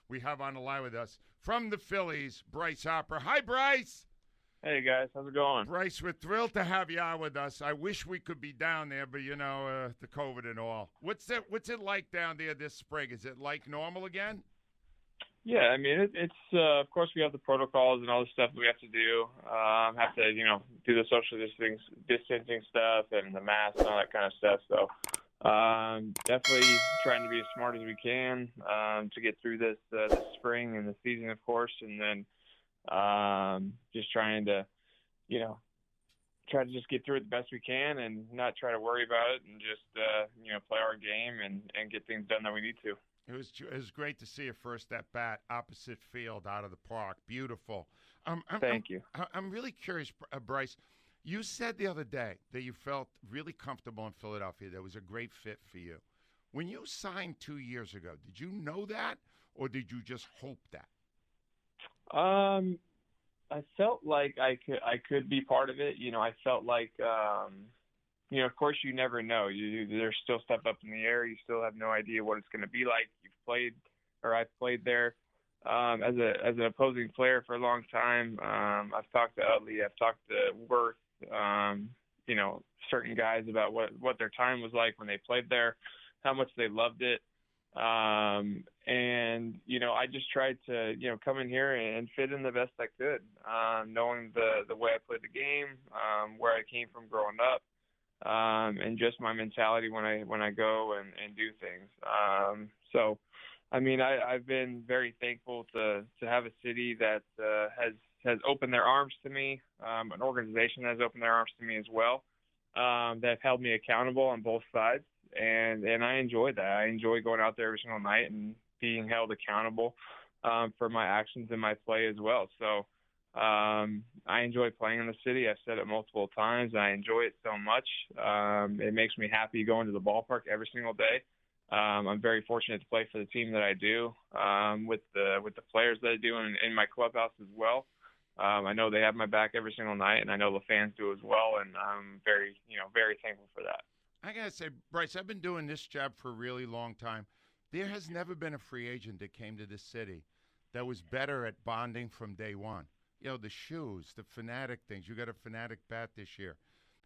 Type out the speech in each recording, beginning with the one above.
We have on the line with us from the Phillies, Bryce Harper. Hi, Bryce. Hey guys, how's it going? Bryce, we're thrilled to have you on with us. I wish we could be down there, but the COVID and all. What's it like down there this spring? Is it like normal again? Yeah, I mean it's of course we have the protocols and all the stuff that we have to do. Have to do the social distancing stuff and the mask and all that kind of stuff. So definitely trying to be as smart as we can to get through this spring and the season, of course, and then just trying to try to just get through it the best we can and not try to worry about it and just play our game and get things done that we need to. It was great to see your first at bat opposite field out of the park. Beautiful. Thank you. I'm really curious, Bryce. You said the other day that you felt really comfortable in Philadelphia. That was a great fit for you. When you signed 2 years ago, did you know that, or did you just hope that? I felt like I could be part of it. I felt like, of course you never know. There's still stuff up in the air. You still have no idea what it's going to be like. I've played there as an opposing player for a long time. I've talked to Utley. I've talked to Worth. Certain guys about what their time was like when they played there, how much they loved it. I just tried to, come in here and fit in the best I could, knowing the way I played the game, where I came from growing up, and just my mentality when I go and do things. I've been very thankful to have a city that has opened their arms to me, an organization that has opened their arms to me as well, that have held me accountable on both sides. And I enjoy that. I enjoy going out there every single night and being held accountable for my actions and my play as well. So I enjoy playing in the city. I've said it multiple times. I enjoy it so much. It makes me happy going to the ballpark every single day. I'm very fortunate to play for the team that I do, with the players that I do in my clubhouse as well. I know they have my back every single night, and I know the fans do as well. And I'm very thankful for that. I got to say, Bryce, I've been doing this job for a really long time. There has never been a free agent that came to this city that was better at bonding from day one. The shoes, the Fanatic things. You got a Fanatic bat this year.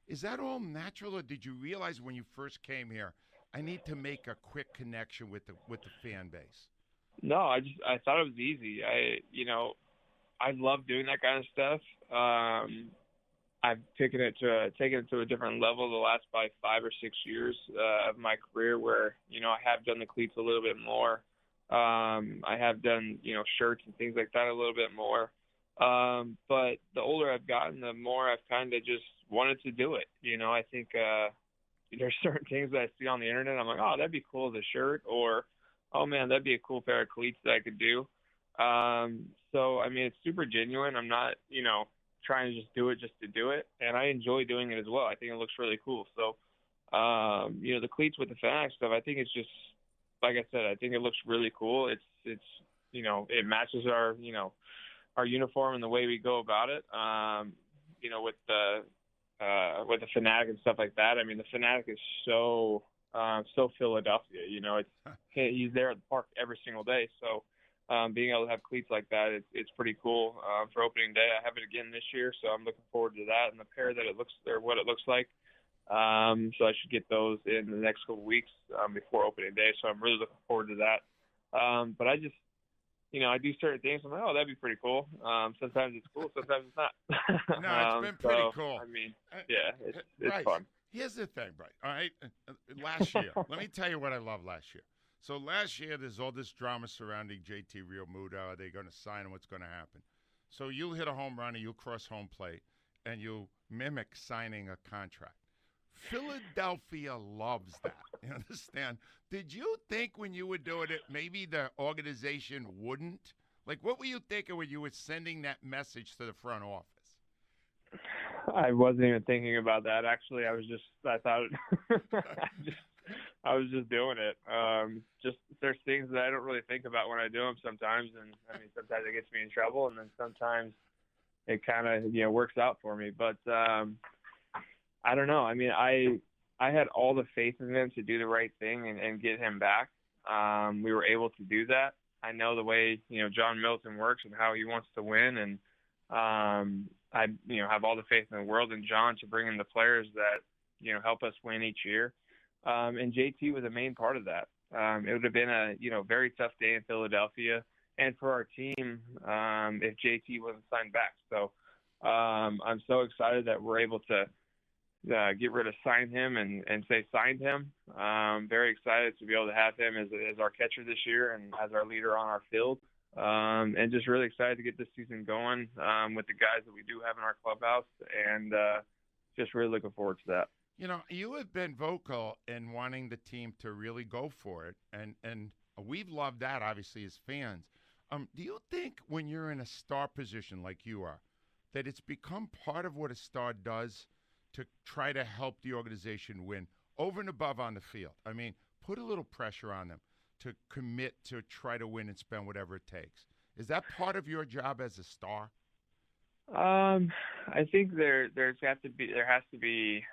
Is that all natural, or did you realize when you first came here, I need to make a quick connection with the fan base? No, I thought it was easy. I love doing that kind of stuff. I've taken it to a different level the last probably 5 or 6 years of my career, where I have done the cleats a little bit more. I have done shirts and things like that a little bit more. But the older I've gotten, the more I've kind of just wanted to do it. I think there's certain things that I see on the internet. I'm like, oh, that'd be cool as a shirt, or oh man, that'd be a cool pair of cleats that I could do. It's super genuine. I'm not trying to just do it just to do it, and I enjoy doing it as well. I think it looks really cool. So the cleats with the Fanatic stuff, I think it's just, like I said, I think it looks really cool. It's it matches our uniform and the way we go about it. With the Fanatic and stuff like that. I mean, the Fanatic is so Philadelphia. He's there at the park every single day. So being able to have cleats like that, it's pretty cool for opening day. I have it again this year, so I'm looking forward to that and the pair that what it looks like. So I should get those in the next couple of weeks before opening day. So I'm really looking forward to that. But I just, I do certain things. I'm like, oh, that'd be pretty cool. Sometimes it's cool, sometimes it's not. No, it's been pretty cool. It's fun. Here's the thing, Bryce. All right, last year, let me tell you what I loved last year. So last year, there's all this drama surrounding JT Realmuto. Are they going to sign him? What's going to happen? So you'll hit a home run and you'll cross home plate, and you'll mimic signing a contract. Philadelphia loves that. You understand? Did you think when you were doing it, maybe the organization wouldn't? Like, what were you thinking when you were sending that message to the front office? I wasn't even thinking about that. Actually, I was just doing it. Just there's things that I don't really think about when I do them sometimes, and sometimes it gets me in trouble, and then sometimes it kind of works out for me. But I don't know. I had all the faith in them to do the right thing and get him back. We were able to do that. I know the way, John Milton works and how he wants to win. And I, have all the faith in the world in John to bring in the players that, help us win each year. And JT was a main part of that. It would have been a, very tough day in Philadelphia and for our team if JT wasn't signed back. So I'm so excited that we're able to get rid of sign him and say signed him. Very excited to be able to have him as our catcher this year and as our leader on our field. And just really excited to get this season going with the guys that we do have in our clubhouse, and just really looking forward to that. You have been vocal in wanting the team to really go for it, and we've loved that, obviously, as fans. Do you think when you're in a star position like you are, that it's become part of what a star does to try to help the organization win over and above on the field? I mean, put a little pressure on them to commit to try to win and spend whatever it takes. Is that part of your job as a star? I think there has to be,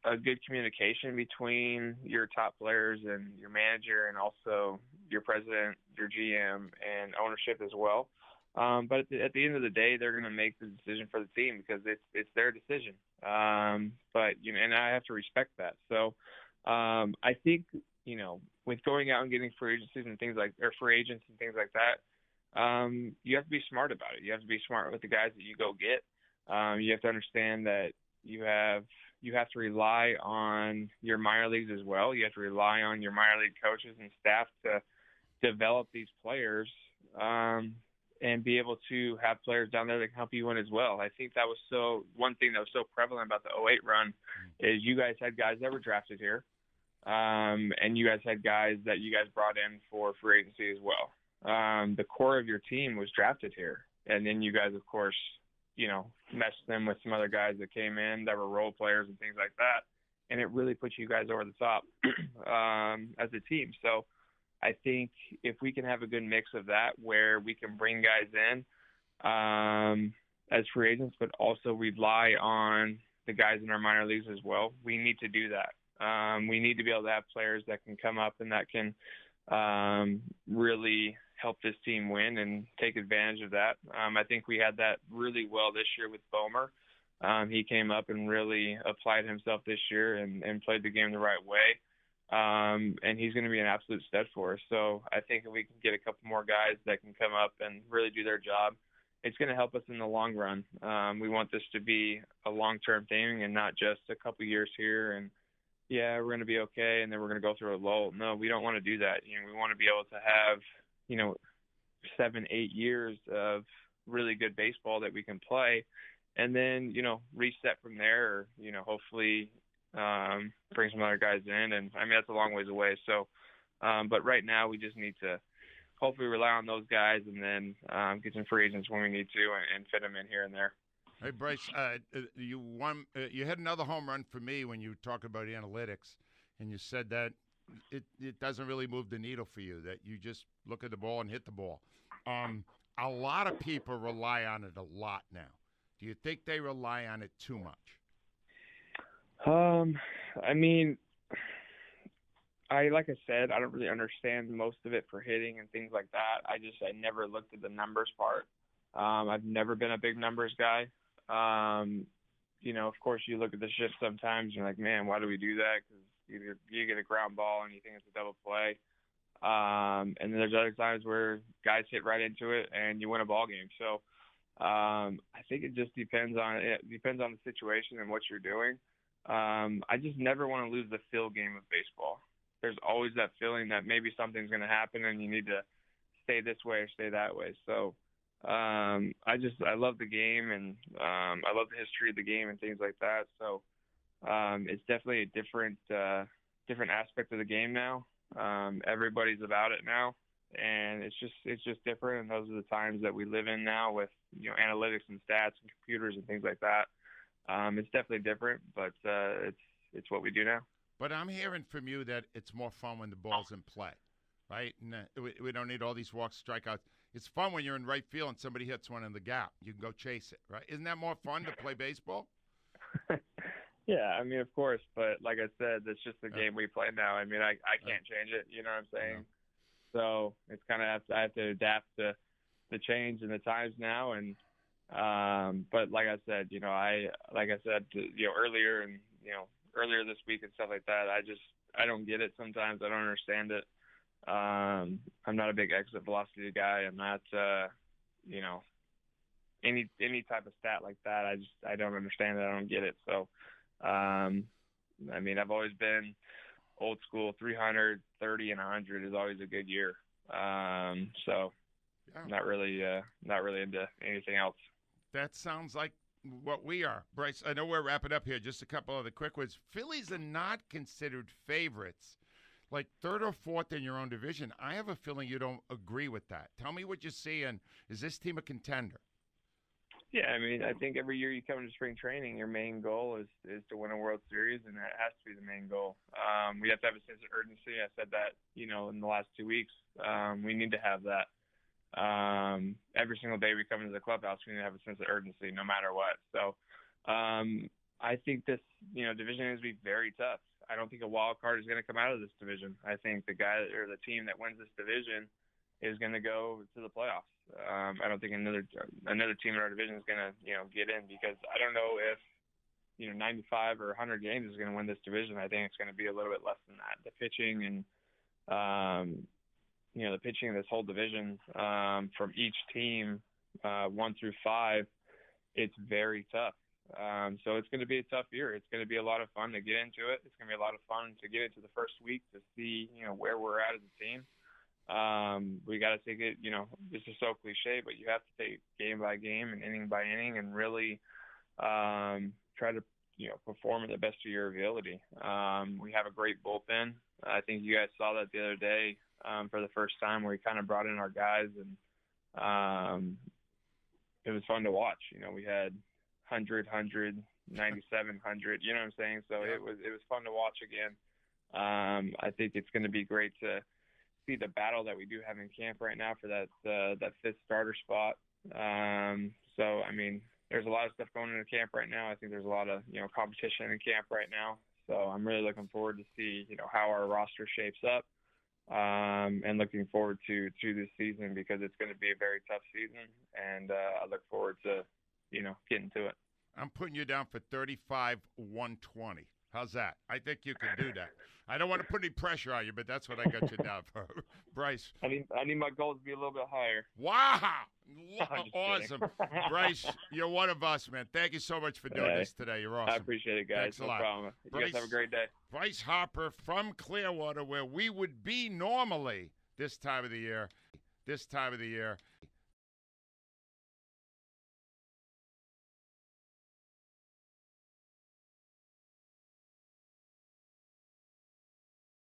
a good communication between your top players and your manager, and also your president, your GM, and ownership as well. But at the end of the day, they're going to make the decision for the team because it's their decision. But and I have to respect that. So I think with going out and getting free agents and things like that, you have to be smart about it. You have to be smart with the guys that you go get. You have to understand that you have to rely on your minor leagues as well. You have to rely on your minor league coaches and staff to develop these players and be able to have players down there that can help you win as well. I think that was one thing that was so prevalent about the 2008 run is you guys had guys that were drafted here, and you guys had guys that you guys brought in for free agency as well. The core of your team was drafted here, and then you guys, of course, meshed them with some other guys that came in that were role players and things like that, and it really put you guys over the top as a team. So I think if we can have a good mix of that, where we can bring guys in as free agents, but also rely on the guys in our minor leagues as well, we need to do that. We need to be able to have players that can come up and that can really help this team win and take advantage of that. I think we had that really well this year with Bomer. He came up and really applied himself this year and played the game the right way. And he's going to be an absolute stud for us. So I think if we can get a couple more guys that can come up and really do their job, it's going to help us in the long run. We want this to be a long-term thing and not just a couple years here and, yeah, we're going to be okay, and then we're going to go through a lull. No, we don't want to do that. We want to be able to have, 7-8 years of really good baseball that we can play, and then, reset from there, or, hopefully bring some other guys in. And, I mean, that's a long ways away. So, but right now we just need to hopefully rely on those guys and then get some free agents when we need to and fit them in here and there. Hey, Bryce, you had another home run for me when you talk about analytics, and you said that it doesn't really move the needle for you, that you just look at the ball and hit the ball. A lot of people rely on it a lot now. Do you think they rely on it too much? I mean, like I said, I don't really understand most of it for hitting and things like that. I never looked at the numbers part. I've never been a big numbers guy. Of course, you look at the shift sometimes, you're like, man, why do we do that? Because you get a ground ball and you think it's a double play. And then there's other times where guys hit right into it and you win a ball game. So I think it just depends on the situation and what you're doing. I just never want to lose the feel game of baseball. There's always that feeling that maybe something's going to happen and you need to stay this way or stay that way. So I love the game, and I love the history of the game and things like that. So it's definitely a different aspect of the game now. Everybody's about it now, and it's just different. And those are the times that we live in now with analytics and stats and computers and things like that. It's definitely different, but it's what we do now. But I'm hearing from you that it's more fun when the ball's in play, right? And we don't need all these walks, strikeouts. It's fun when you're in right field and somebody hits one in the gap. You can go chase it, right? Isn't that more fun to play baseball? Yeah, I mean, of course. But like I said, that's just the game we play now. I mean, I can't change it. You know what I'm saying? So it's kind of I have to adapt to the change and the times now. And but like I said, earlier and earlier this week and stuff like that, I don't get it sometimes. I don't understand it. I'm not a big exit velocity guy. I'm not any type of stat like that. I don't understand it. I don't get it. So I've always been old school. 300, 30, and 100 is always a good year. So not really into anything else. That sounds like what we are. Bryce, I know we're wrapping up here. Just a couple of the quick ones. Phillies are not considered favorites, like third or fourth in your own division. I have a feeling you don't agree with that. Tell me what you see, and is this team a contender? Yeah, I think every year you come to spring training, your main goal is to win a World Series, and that has to be the main goal. We have to have a sense of urgency. I said that, in the last 2 weeks. We need to have that. Every single day we come into the clubhouse, we need to have a sense of urgency no matter what. So I think this, division is going to be very tough. I don't think a wild card is going to come out of this division. I think the team that wins this division is going to go to the playoffs. I don't think another team in our division is going to, get in, because I don't know if, 95 or 100 games is going to win this division. I think it's going to be a little bit less than that. The pitching and, the pitching of this whole division from each team, 1 through 5, it's very tough. So it's going to be a tough year. It's going to be a lot of fun to get into it. It's going to be a lot of fun to get into the first week to see, where we're at as a team. We got to take it, this is so cliche, but you have to take game by game and inning by inning and really try to, perform at the best of your ability. We have a great bullpen. I think you guys saw that the other day for the first time, where we kind of brought in our guys, and it was fun to watch. We had 100, 100, 97, 100, you know what I'm saying? So it was fun to watch again. I think it's going to be great to see the battle that we do have in camp right now for that fifth starter spot. There's a lot of stuff going into camp right now. I think there's a lot of, competition in camp right now. So I'm really looking forward to see, how our roster shapes up, and looking forward to this season, because it's going to be a very tough season. And I look forward to, getting to it. I'm putting you down for 35-120. How's that? I think you can do that. I don't want to put any pressure on you, but that's what I got you down for. Bryce. I need my goals to be a little bit higher. Wow. Awesome. Bryce, you're one of us, man. Thank you so much for doing this today. You're awesome. I appreciate it, guys. Thanks a lot. Problem. You Bryce, guys have a great day. Bryce Harper from Clearwater, where we would be normally this time of the year.